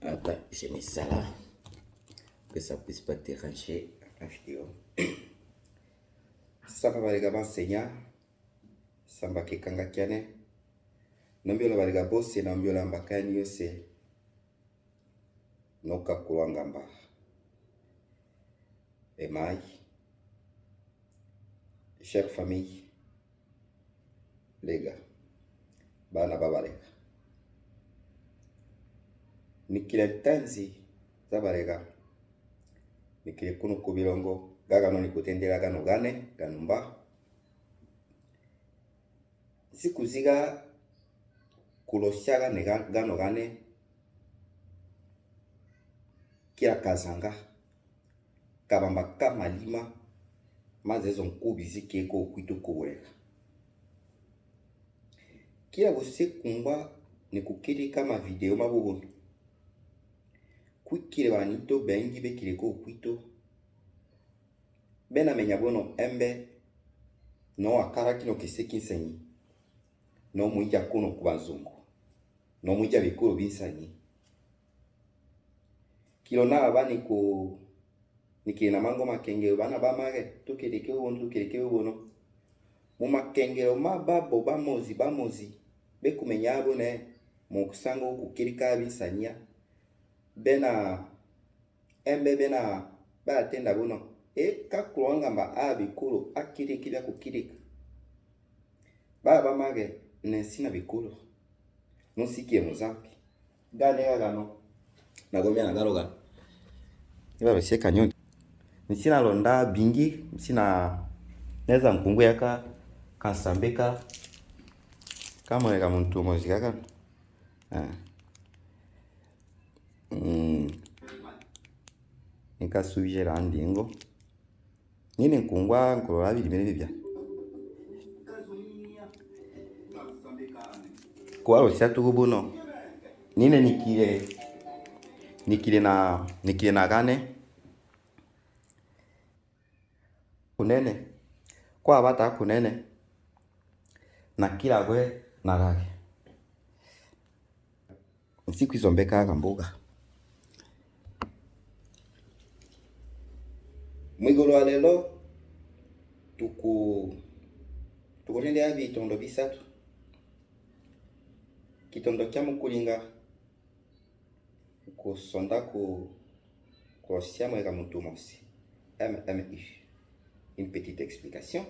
Attends, j'ai mis ça là, que ça puisse pas déranger la vidéo. Samba balega bansenya, samba kekanga kiane, nambiola balega bose nambiola mbakani yose, noka kulwangamba. Emai, chère famille, les gars, bana babalega. Nikile tanzi zabalega. Nikile kuno kubilongo, gaga no nikutendela gano gane, ganumba. Sikuziga kulosyaga ne gano gane, kila kazanga, kabamba kamalima, mazezo nkubizi keko ukuito kubureka. Kila bose kumba ni kukiri kama video mabubu. Kwikile banito bengi bekile ko ukuito. Bena menyabono embe no akara kino kiseki nsenyi. No muija kuno kubazungu. No muija bikuru binsanyi. Kilo na abani ko nikile na mango makengelo bana bamage tukeleke ubono. Mu makengelo mababo bamozi bekumenyabo ne mu kusango kukirika binsanya. Bena embe bena ba tenda bono kakulwanga mba abikulu akirikira kukirika baba mage nensina bikulu nosikie muzampi gane gano nagomya nagaroga iba beseka nyondi nsina londa bingi nsina neza nkungu yaka kasambeka kama ya muntu muzika kana nikasubijera andingo nini nkungwa nkolola bibiri bya kwa osiatu kubuno nine nikile na gane kunene kwa bata kunene na kila gwe na gage siku izombeka kambuga mwigolo wa lelo tukutendea bitondo bisatu. Kitondo kya mukulinga kusonda ku siamo ega muntu mosi MMI. Une petite explication.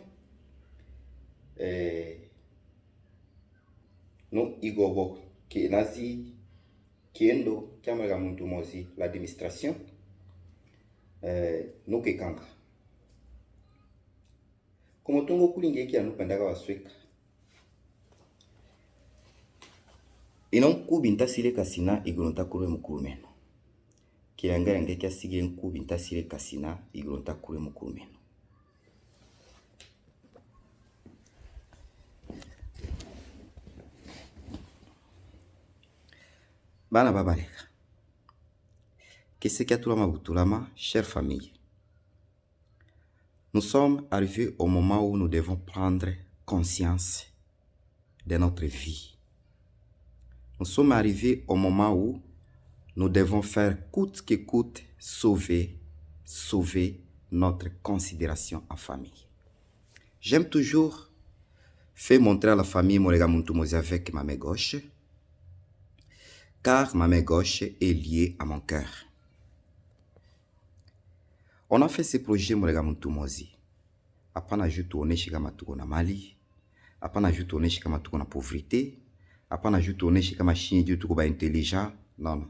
No igobo ki nazi kiendo kya ega muntu mosi l'administration. No kekanga. Como tungo kulinga eki anupendaga wasweka. Inonkubi ntasile kasina igulonta kure mukurumeno. Kilangere kya sigire nkubi ntasile kasina igulonta kure mukurumeno. Bana babareka. Qu'est-ce qu'il y a tout la mabutulama, chère famille? Nous sommes arrivés au moment où nous devons prendre conscience de notre vie. Nous sommes arrivés au moment où nous devons faire coûte que coûte sauver notre considération en famille. J'aime toujours faire montrer à la famille Morega Muntumozi avec ma main gauche, car ma main gauche est liée à mon cœur. On a fait ce projet Morega Muntumozi. Apana juste oneshi kama tuko na mali, apana juste oneshi kama tuko na pauvreté, apana juste oneshi kama chini du tuko ba intelligent. Non.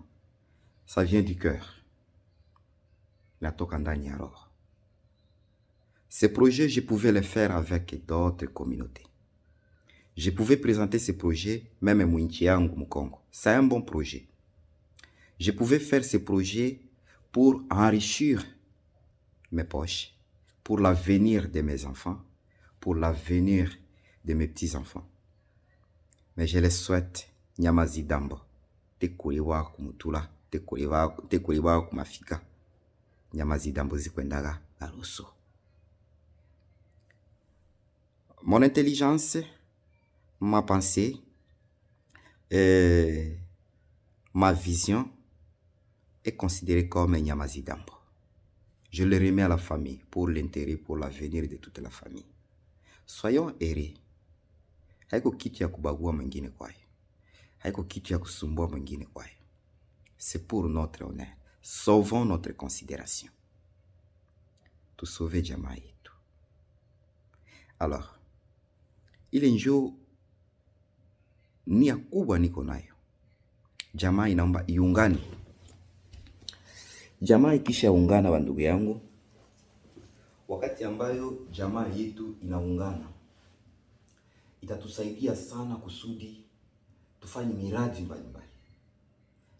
Ça vient du cœur. Natoka ndani ya roho. Ces projets, je pouvais les faire avec d'autres communautés. Je pouvais présenter ces projets même mwinchi yangu Mukongo. C'est un bon projet. Je pouvais faire ces projets pour enrichir mes poches, pour l'avenir de mes enfants, pour l'avenir de mes petits-enfants. Mais je les souhaite Nyamazi Dambo, tekuliwa kumutula, tekuliwa kumafika. Nyamazi Dambo zikwendaga garuso. Mon intelligence, ma pensée, ma vision est considéré comme Nyamazidambo. Je le remets à la famille pour l'intérêt, pour l'avenir de toute la famille. Soyons errés. Haiko kitu ya kubagua mwingine kwayo. Haiko kitu ya kusumbua mwingine kwayo. C'est pour notre honneur. Sauvons notre considération. Tusauve jamaa yetu. Alors, ile njo nia kubwa niko nayo. Jamaa inaomba iungane. Jamaa ikisha ungana wa ndugu yangu, wakati ambayo jamaa yetu inaungana, itatusaidia sana kusudi tufanye miradi mbalimbali.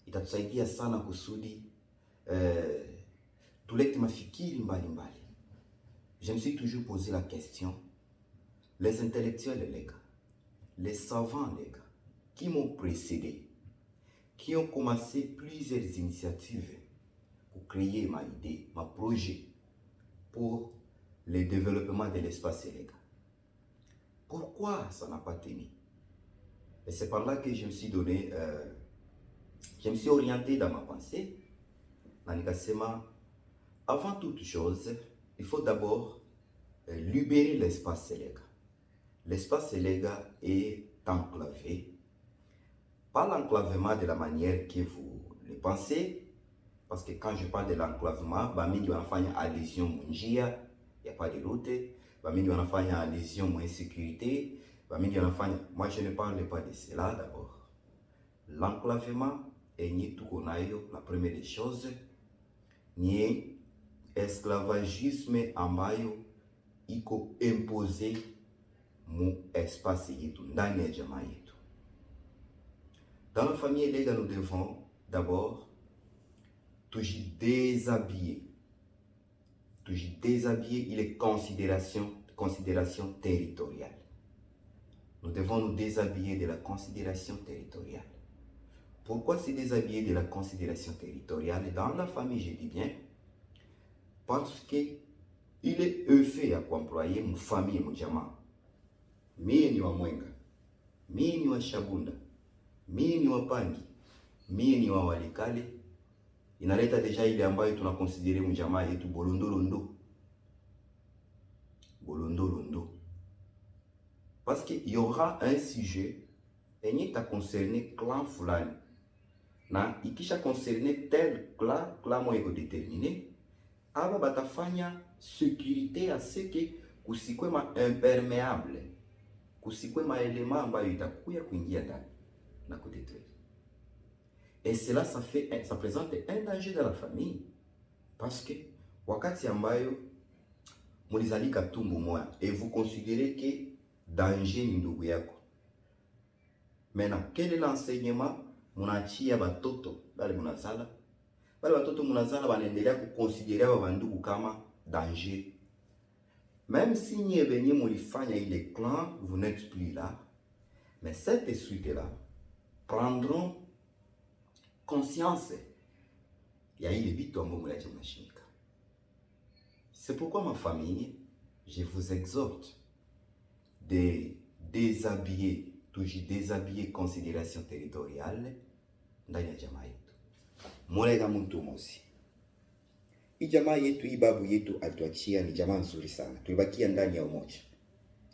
Itatusaidia sana kusudi tulete mafikiri mbalimbali. Je me suis toujours posé la question, les intellectuels les gars, les savants les gars, qui m'ont précédé, qui ont commencé plusieurs initiatives pour créer ma idée, ma projet pour le développement de l'espace légal. Pourquoi ça n'a pas tenu? Et c'est par là que je me suis donné, je me suis orienté dans ma pensée. Avant toute chose, il faut d'abord libérer l'espace légal. L'espace légal est enclavé. Pas l'enclavement de la manière que vous le pensez, parce que quand je parle de l'enclavement, bamini wanafanya allusion munjia, il n'y a pas de route, bamini wanafanya allusion mon insécurité, bamini wanafanya... Moi je ne parle pas de cela d'abord. L'enclavement est ni tout qu'on aille, la première des choses, ni esclavagisme ambayo iko imposé mu espace yetu, ndani ya jamaa yetu. Dans la famille légale, nous devons d'abord toujours déshabiller. Toujours déshabiller, il est considération territoriale. Nous devons nous déshabiller de la considération territoriale. Pourquoi se déshabiller de la considération territoriale? Dans la famille, je dis bien, parce que il est fait à employer mon famille, mon jamaa. Mie ni wa Mwenga, mie ni wa Shabunda, mie ni wa Pangi, mie ni wa Walikale. Inaleta deja ile ambayo tunakonsidere mjamaa yetu bolondolondo. Bolondolondo. Parce qu'il y aura un sujet enye ta concerné clan fulani. Na ikisha concerné tel clan mo eko déterminé, aba batafanya sécurité à ce que kusikwe ma imperméable. Kusikwe ma élément ambayo itakuya kuingia ndani na kudétruire. Et cela, ça présente un danger dans la famille. Parce que, wakati ambayo, mulizalika tumbu moya, et vous considérez que danger ni ndugu yako. Maintenant, quel est l'enseignement? Munachia batoto, bale munazala. Bale batoto munazala, banendelea kukonsidere wa bandugu kama danger. Même si nye benye mulifanya ile clan, vous n'êtes plus là. Mais cette suite-là prendront conscience. C'est pourquoi ma famille, je vous exhorte de déshabiller, toujours déshabiller considération territoriale ndani ya jamaa yetu. Mulega muntu mosi. Hii jamaa yetu, hii babu yetu alituachia ni jamaa nzuri sana. Tulibakia ndani ya umoja.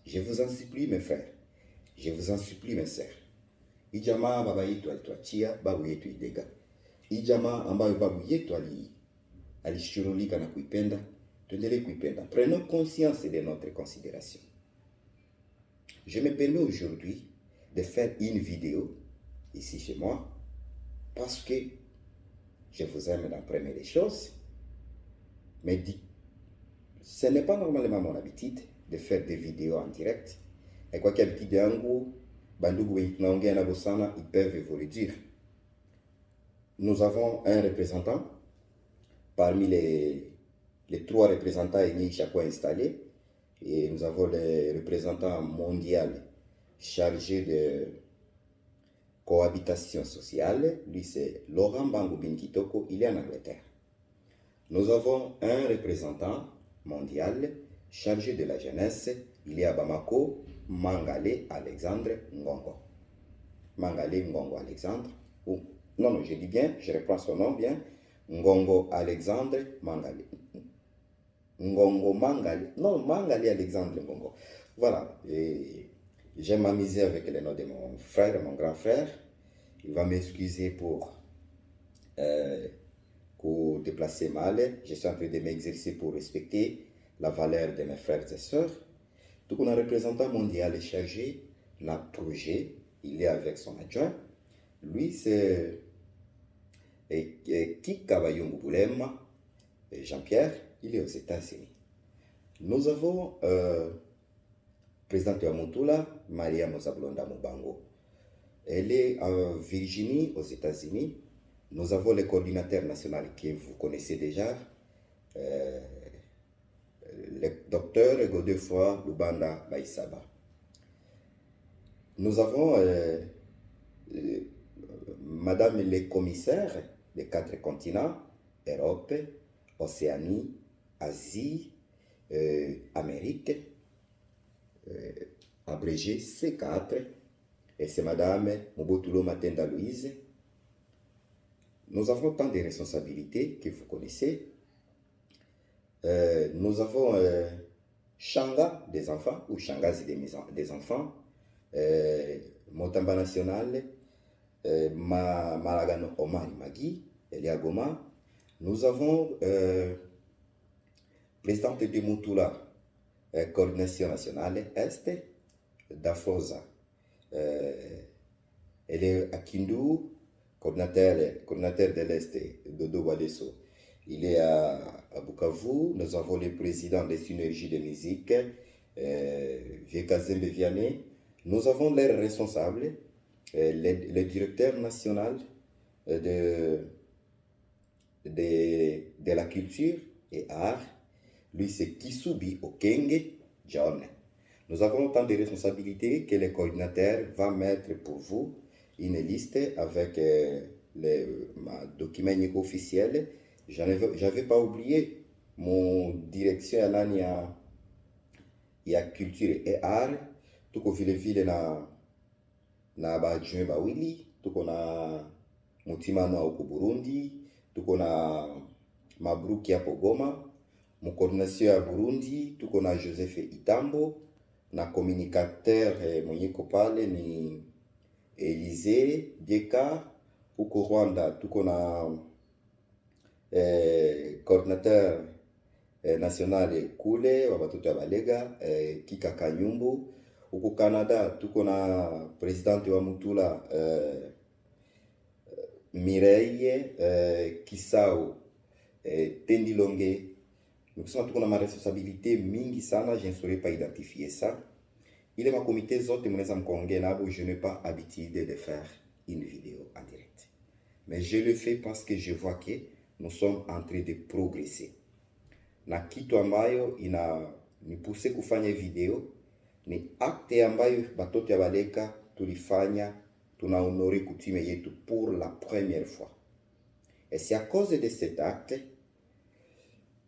Je vous en supplie mes frères. Je vous en supplie mes sœurs. Hii jamaa baba yetu alituachia, babu yetu idega. Hii jamaa ambayo babu yetu alishurulika na kuipenda, tuendelee kuipenda. Prenons conscience de notre considération. Je me permets aujourd'hui de faire une vidéo ici chez moi parce que je vous aime dans la première des choses. Mais ce n'est pas normalement mon habitude de faire des vidéos en direct. Et quoi qu'habitude yangu, bandugu naongea na bosana, ils peuvent vous le dire. Nous avons un représentant parmi les trois représentants et chaque fois installés. Et nous avons le représentant mondial chargé de cohabitation sociale. Lui, c'est Laurent Bango Binkitoko, il est en Angleterre. Nous avons un représentant mondial chargé de la jeunesse. Il est à Bamako, Mangale Alexandre Ngongo. Mangale Ngongo Alexandre. Non, je dis bien, je reprends son nom bien. Ngongo Alexandre Mangali. Ngongo Mangali. Non, Mangali Alexandre Ngongo. Voilà. Et j'aime m'amuser avec le nom de mon frère, mon grand frère. Il va m'excuser pour déplacer mal. Je suis en train de m'exercer pour respecter la valeur de mes frères et sœurs. Donc, on a un représentant mondial chargé d'un projet. Il est avec son adjoint. Lui, c'est Kika Bayungu Boulema, Jean-Pierre. Il est aux États-Unis. Nous avons présidente Yamutula, Maria Mozablonda Mubango. Elle est en Virginie, aux États-Unis. Nous avons le coordinateur national que vous connaissez déjà, le docteur Godefroy Lubanda Baïsaba. Nous avons Madame les commissaires des 4 continents, Europe, Océanie, Asie, Amérique, abrégé C4, et c'est Madame Mobotulo Matenda Louise. Nous avons tant de responsabilités que vous connaissez. Nous avons Shanga des enfants, ou Shangazi des enfants, Motamba National, Malagano Omar Magui, Elia Goma. Nous avons présidente de Mutula, coordination nationale Est, Dafosa. Elle est à Kindu, coordinateur de l'Est, Dodo Wadeso. Il est à Bukavu. Nous avons le président des synergies de musique, Viekazembe Vianney. Nous avons les responsables, le directeur national de la culture et art. Lui, c'est Kisubi Okenge John. Nous avons autant de responsabilités que le coordinateur va mettre pour vous une liste avec les documents officiels. J'avais pas oublié mon direction à la culture et art. Tout ko vile na badjoint bawili, tuko na Mutimano huko Burundi, tuko na Mabruki hapo Goma, mkoordination ya Burundi, tuko na Joseph Itambo, na communicateur mwenye pale ni Elise Dieka. Huko Rwanda tuko na coordinateur national kule wa batoto ya Balega, Kika Kanyumbu. Huko Canada tuko na presidente wa Mutula, Mireille Kisao Tendilonge. Nous sommes tous ma responsabilité mingi sana, je ne saurais pas identifier ça. Il est ma comité zote mneza mkonge nabo, je n'ai pas habitude de faire une vidéo en direct. Mais je le fais parce que je vois que nous sommes en train de progresser. Na kitu ambayo inanipuse kufanya video ni acte ambayo batoto ya Baleka tulifanya, tunahonore coutume yetu pour la première fois. Et c'est à cause de cet acte,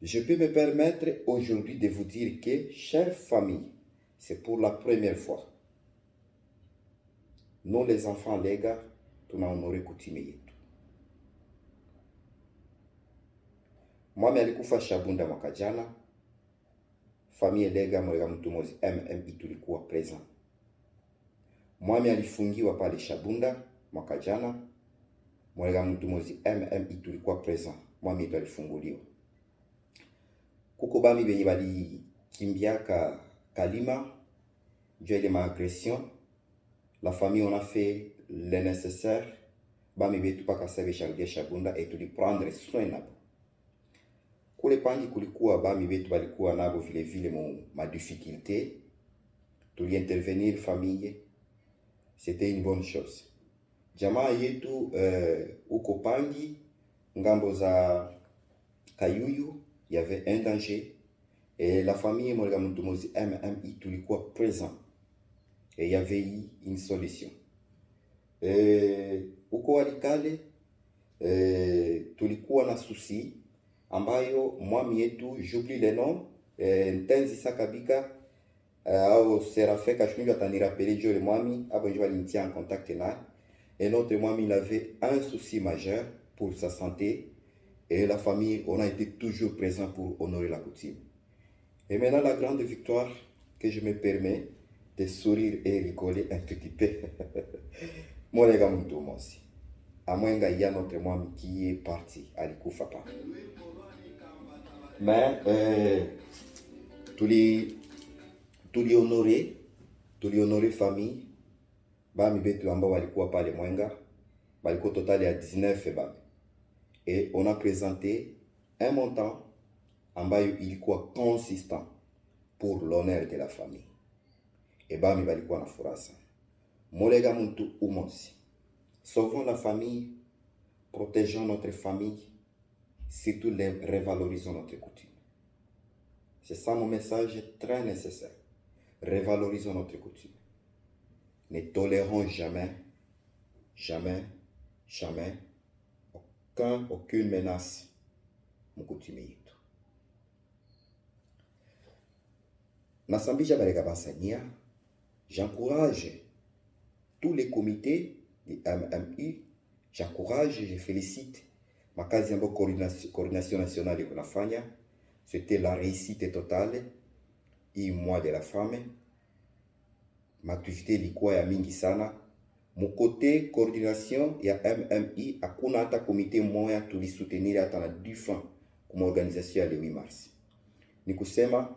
je peux me permettre aujourd'hui de vous dire que, chère famille, c'est pour la première fois. Nous les enfants, les gars, tunahonore coutume yetu. Mwami alikufa Shabunda mwaka jana. Famille lega Murega Mtumozi MMI tulikuwa present. Mwami alifungiwa pale Shabunda mwaka jana. Murega Mtumozi MMI tulikuwa present. Mwami yetu alifunguliwa. Kuko bami benye bali kimbiaka Kalima, juu ile maagression. La famille on a fait le nécessaire. Bami betu paka sebe shangia Shabunda et tuli prendre soin nabo. Kule pangi kulikuwa bami betu balikuwa nabo vile vile ma difficulté. Tuli intervenir famille. C'était une bonne chose. Jamaa yetu uko pangi ngambo za Kayuyu, il y avait un danger. Et la famille Murega Mtumozi MMI tulikuwa présent. Et il y avait eu une solution. Uko Walikale tulikuwa na souci ambayo mwami yetu, j'oublie le nom, Ntenzi Sakabika au Serafin Kashungu atanirappeler Dieu le mwami, abo je vais en contact na. Et notre mwami, il avait un souci majeur pour sa santé. Et la famille, on a été toujours présent pour honorer la coutume. Et maintenant, la grande victoire que je me permets de sourire et rigoler un petit peu. Moi, les gars, moi aussi. À moins qu'il y a notre moi qui est parti à l'Ikoufa. Mais, tous les honorés famille, bami betu ambao walikuwa pale Mwenga, balikuwa total ya 19 bami. Et on a présenté un montant ambayo ilikuwa consistant pour l'honneur de la famille. Et bami balikuwa na furaha sana. Molega muntu umosi. Sauvons la famille, protégeons notre famille, surtout revalorisons notre coutume. C'est ça mon message très nécessaire. Revalorisons notre coutume. Ne tolérons jamais, aucune menace mon coutume yetu. Nasambisha bareka basania, j'encourage tous les comités du MMI, j'encourage, je félicite ma kazi ambayo coordination nationale kunafanya. C'était la réussite totale. Hii mois de la femme, ma activité ilikuwa ya mingi sana. Mukote coordination ya MMI, hakuna hata komite moya tulisoutenir hata na 10 francs comme organisation ya le 8 mars. Ni kusema,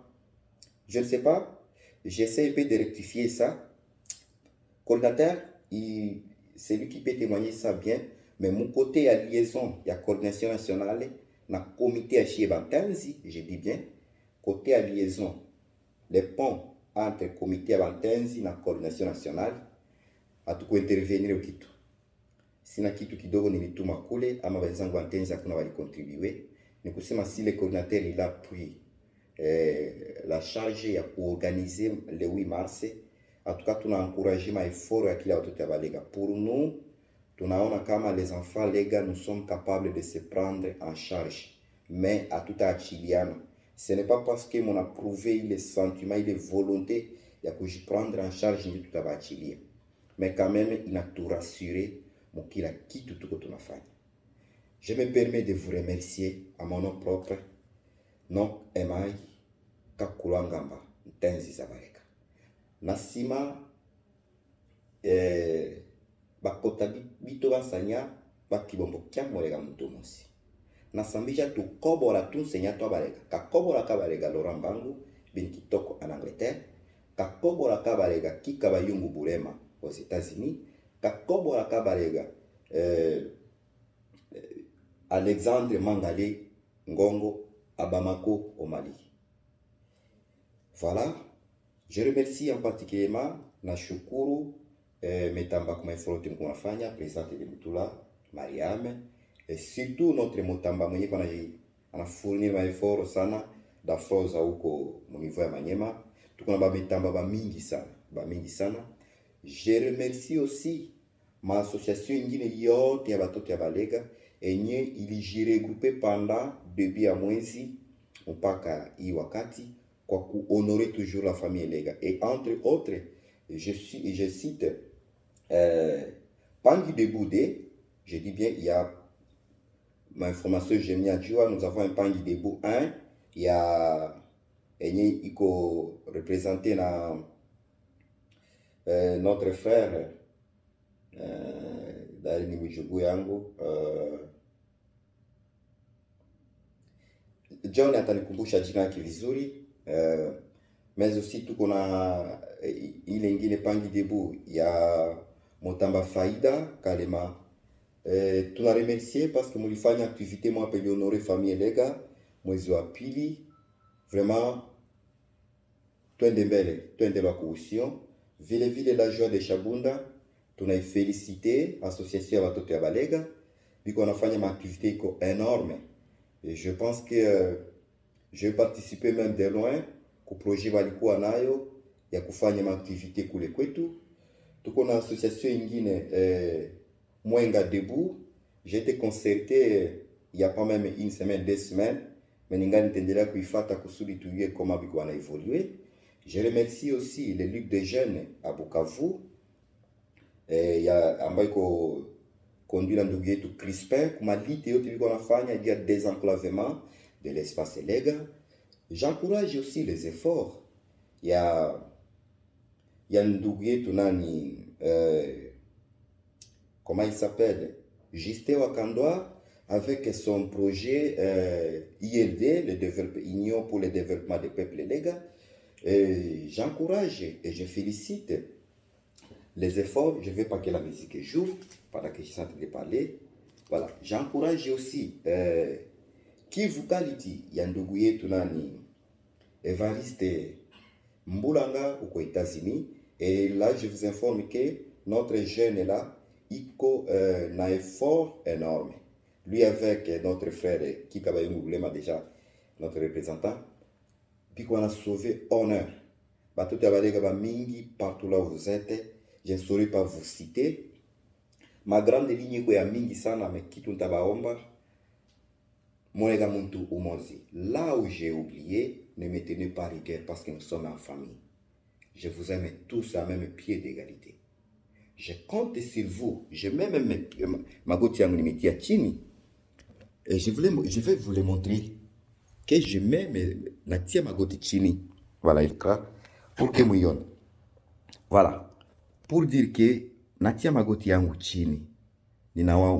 je ne sais pas, j'essaie un peu de rectifier ça. Coordinateur, c'est lui qui peut témoigner ça bien, mais mon côté à liaison, il y a coordination nationale, na comité à Chiebantenzi, je dis bien, côté à liaison, les ponts entre comité à Bantenzi na coordination nationale, hatuku intervenir kitu. Sina kitu kidogo nilituma kule, ama wenzangu Bantenzi hakuna walikontribuer. Ni kusema si le coordinateur il a pris la charge ya kuorganiser le 8 mars. En tout cas, tuna encouragé ma effort ya kila watoto ya balega. Pour nous, tunaona kama les enfants les gars, nous sommes capables de se prendre en charge, mais à tout achiliana. Ce n'est pas parce que mon a prouvé les sentiments, les volontés ya prendre en charge ni tout achilia. Mais quand même, il a tout rassuré mon kila kitu tuko tunafanya. Je me permets de vous remercier à mon nom propre. Non emai kakulangamba ntenzi zabareka. Nasima bakota bito basanya bakibombo kya molega muntu mosi. Nasambija tu kobola tu senya to bareka. Ka kobola ka barega Laurent Bangu bin Kitoko en Angleterre. Ka kobola ka barega Kika Bayungu Burema aux États-Unis. Ka kobola ka barega Alexandre Mangale Ngongo à Bamako au Mali. Voilà. Je remercie en particulièrement Nashukuru Metamba kuma iforote mkunafanya présidente de Mutula Mariam, et surtout notre Mutamba mwenye kwa anafournir ma effort sana d'afroza huko mu niveau ya Manyema. Tuko na ba Metamba ba mingi sana. Je remercie aussi ma association ingine yote ya batoto ya balega enye ili regroupé pendant début ya mwezi mpaka hii wakati kwa honorer toujours la famille les gars. Et entre autres, je cite Pangui de Boudé, je dis bien, il y a ma information, j'ai mis à jour, nous avons un Pangui de Boudé 1, il y a Iko représenté notre frère Darini Mujugou yangu John atanikumbusha jina yake vizuri. Mais aussi tuko na ile ingine Pangi Debu ya Motamba Faida Kalema. Tuna remercier parce que mulifanya activité moi pe honorer famille lega mwezi wa pili. Vraiment twende mbele, twende bakuhusion. Vile la joie de Shabunda tuna féliciter association ya watoto ya balega biko nafanya ma activité iko énorme. Et je pense que je vais participer même de loin ku projet balikuwa nayo ya kufanya activité kule kwetu. Tuko na association ingine Mwenga Debout. J'ai été concerté il y a pas même une semaine, 2 semaines, mais ningani tendelea kuifata kusudi tuye comment biko na évoluer. Je remercie aussi les Ligue des jeunes à Bukavu. Il y a ambayo conduire ndugu yetu Crispin kumalite yote liko nafanya juu ya désenclavement de l'espace Lega. J'encourage aussi les efforts ya ndugu yetu nani comment il s'appelle, Justin Wakandwa, avec son projet ILD, Union pour le développement des peuples Lega. J'encourage et je félicite les efforts. Je ne veux pas que la musique joue pendant que je suis en train de parler. Voilà. J'encourage aussi Kivu Kaliti, Yandugu yetu nani Evariste Mbulanga aux États-Unis. Et là, je vous informe que notre jeune est là, Iko un effort énorme. Lui avec notre frère Kikabayungu Bulema déjà, notre représentant, puis qu'on a sauvé honneur. Tout mingi partout là où vous êtes, je ne saurais pas vous citer. Ma grande ligne est mingi sana mais qui tout tabaomba. Molega muntu umozi. Là où j'ai oublié, ne me tenez pas rigueur parce que nous sommes en famille. Je vous aime tous à même pied d'égalité. Je compte sur vous. Je mets même ma goti yangu nimetia chini. Et je vais vous le montrer que je mets natia ma goti chini. Voilà, pour que mouillonne. Voilà. Pour dire que natia ma goti yangu chini.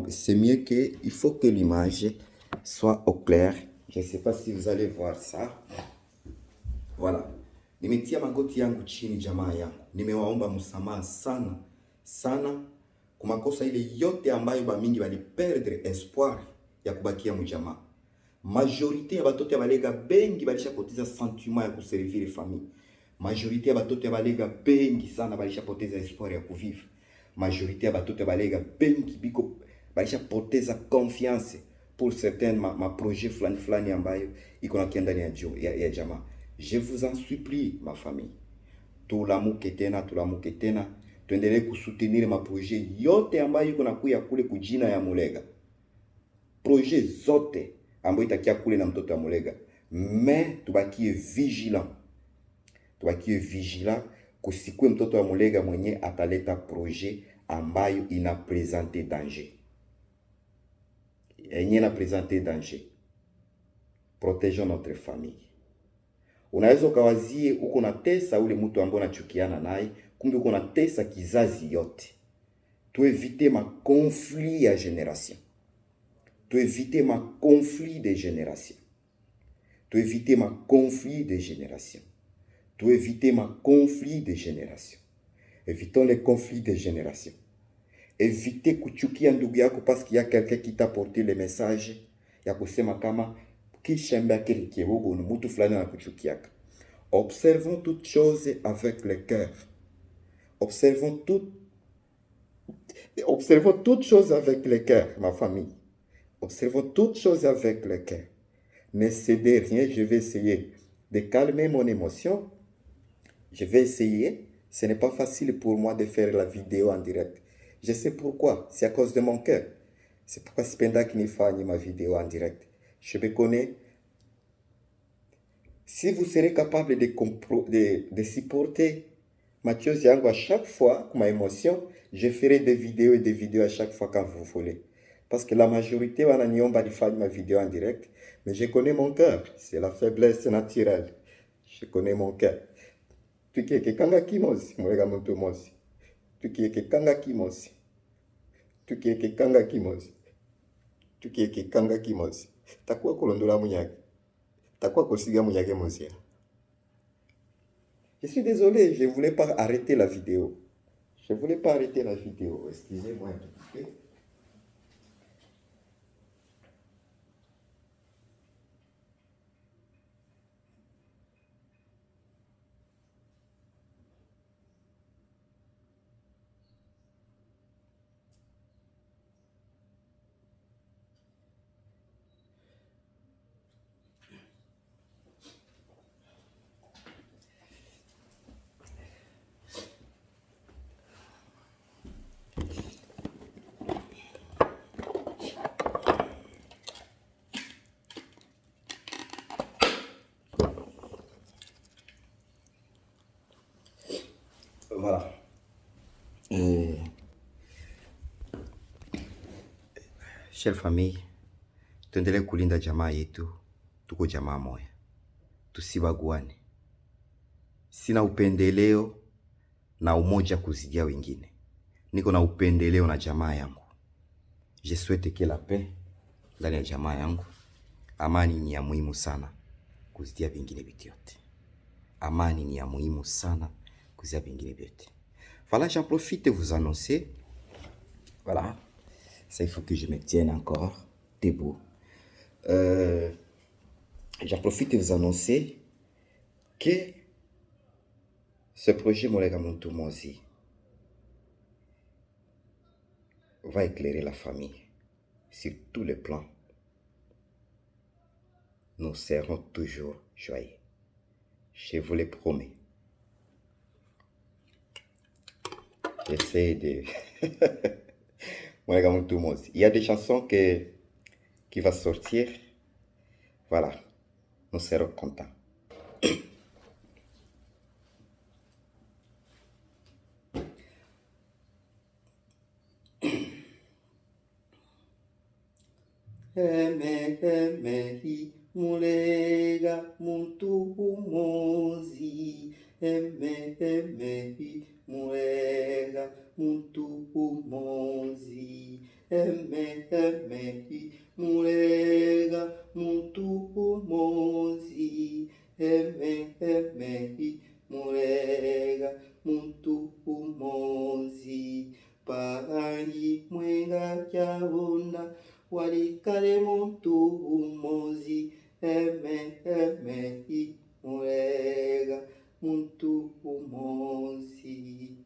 C'est mieux que il faut que l'image soit au clair. Je ne sais pas si vous allez voir ça. Voilà. Nimetia magoti yangu chini jamaa yangu. Nimewaomba msamaha sana sana kwa makosa ile yote ambayo bamingi bali perdre espoir ya kubakia mjamaa. Majorité ya batoto ya balega bengi balishapoteza sentiment ya kuservir famille. Majorité ya batoto ya balega bengi sana balishapoteza espoir ya kuvivre. Majorité ya batoto ya balega bengi biko balishapoteza confiance pour certains ma projet flani ambayo iko na kienda ya jamaa. Je vous en supplie, ma famille. Tulamuke tena, tuendelee kusoutenir ma projet yote ambayo iko nakuya kule kujina ya Mulega. Projet zote ambayo itakia kule na mtoto ya Mulega. Mais tubakie vigilant. Kusikue mtoto ya Mulega mwenye ataleta projet ambayo ina présenter danger. Enye na présenter danger. Protégeons notre famille. Unaweza ukawazie uko na tesa ule mtu ambaye unachukiana naye, kumbe uko na tesa kizazi yote. Tu éviter ma conflit ya génération. Tu éviter ma conflit de génération. Tu éviter ma conflit de génération. Tu éviter ma conflit de génération. Évitons les conflits de génération. Évitez kuchukia ndugu yako parce qu'il y a quelqu'un qui t'a porté le message ya kusema kama kishemba kile kibogo ni mtu fulani anakuchukiaka. Observons toutes choses avec le cœur. Observons toutes choses avec le cœur, ma famille. Observons toutes choses avec le cœur. Ne cédez rien, je vais essayer de calmer mon émotion. Je vais essayer. Ce n'est pas facile pour moi de faire la vidéo en direct. Je sais pourquoi. C'est à cause de mon cœur. C'est pourquoi c'est pendant que je fais ma vidéo en direct. Je me connais. Si vous serez capable de supporter ma chose yango à chaque fois, ma émotion, je ferai des vidéos et des vidéos à chaque fois quand vous voulez. Parce que la majorité va de faire ma vidéo en direct. Mais je connais mon cœur. C'est la faiblesse naturelle. Je connais mon cœur. Tu qui es kanga kimosi, mwega muntu mosi. Tu qui es kanga kimosi. Tu qui es kanga kimosi. Tu qui es kanga kimosi. Takuwa kolondola munyage. Takuwa kosiga munyage mosia. Je suis désolé, je ne voulais pas arrêter la vidéo. Excusez-moi un petit peu. Voilà. Chère famille, tuendelee kulinda jamaa yetu, tuko jamaa moya, tusibaguane. Sina upendeleo na umoja kuzidia wengine, niko na upendeleo na jamaa yangu. Je souhaite que la paix ndani ya jamaa yangu. Amani ni ya muhimu sana kuzidia vingine vitu yote. Amani ni ya muhimu sana kuzidia vingine vyote. Voilà, j'en profite de vous annoncer. Voilà, ça il faut que je me tienne encore debout. J'en profite de vous annoncer que ce projet Molega Muntu Mozi va éclairer la famille sur tous les plans. Nous serons toujours joyeux. Je vous le promets. J'essaie de... Molega Muntu Mozi. Il y a des chansons qui vont sortir. Voilà. Nous serons contents. Emehi Molega Muntu Mozi. Emehi Molega Muntu Mozi. Emehi Molega Muntu Mozi. Emehi Molega Muntu Mozi. Parangi mwenga chabona walikale muntu mozi. Emehi Molega Muntu Mozi.